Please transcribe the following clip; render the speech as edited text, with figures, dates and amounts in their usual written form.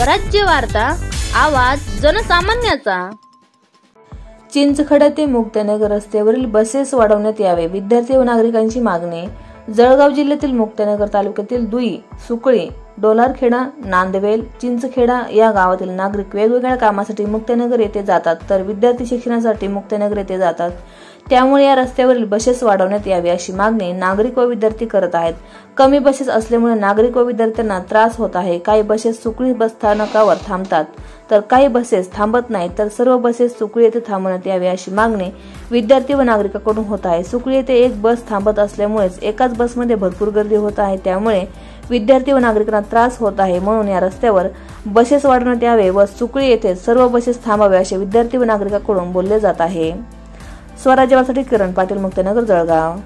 स्वराज्य वार्ता, आवाज जनसामान्याचा। चिंचखेडा ते मुक्ताईनगर रस्त्यावरील बसेस वाढवण्यात यावे, विद्यार्थी व नागरिकांची मागणी। जळगाव जिल्ह्यातील मुक्ताईनगर तालुक्यातील दुई, सुकळी, डोलारखेडा, नांदवेल, चिंचखेडा या गावातील नागरिक वेगवेगळ्या कामासाठी मुक्ताईनगर येथे जातात, तर विद्यार्थी शिक्षणासाठी मुक्ताईनगर येथे जातात। त्यामुळे या रस्त्यावरील बसेस वाढवण्यात यावी अशी मागणी नागरिक व विद्यार्थी करत आहेत। कमी बसेस असल्यामुळे नागरिक व विद्यार्थ्यांना त्रास होत आहे। काही बसेस सुकळी बस स्थानकावर थांबतात, तर काही बसेस थांबत नाहीत, तर सर्व बसेस सुकळी येथे थांबवण्यात यावी अशी मागणी विद्यार्थी व नागरिकांकडून होत आहे। सुकळी येथे एक बस थांबत असल्यामुळेच एकाच बसमध्ये भरपूर गर्दी होत आहे, त्यामुळे विद्यार्थी व नागरिकांना त्रास होत आहे। म्हणून या रस्त्यावर बसेस वाढवण्यात यावे व सुकळी येथे सर्व बसेस थांबावे असे विद्यार्थी व नागरिकांकडून बोलले जात आहे। स्वराज्य वार्तासाठी किरण पाटील, मुक्ताईनगर, जळगाव।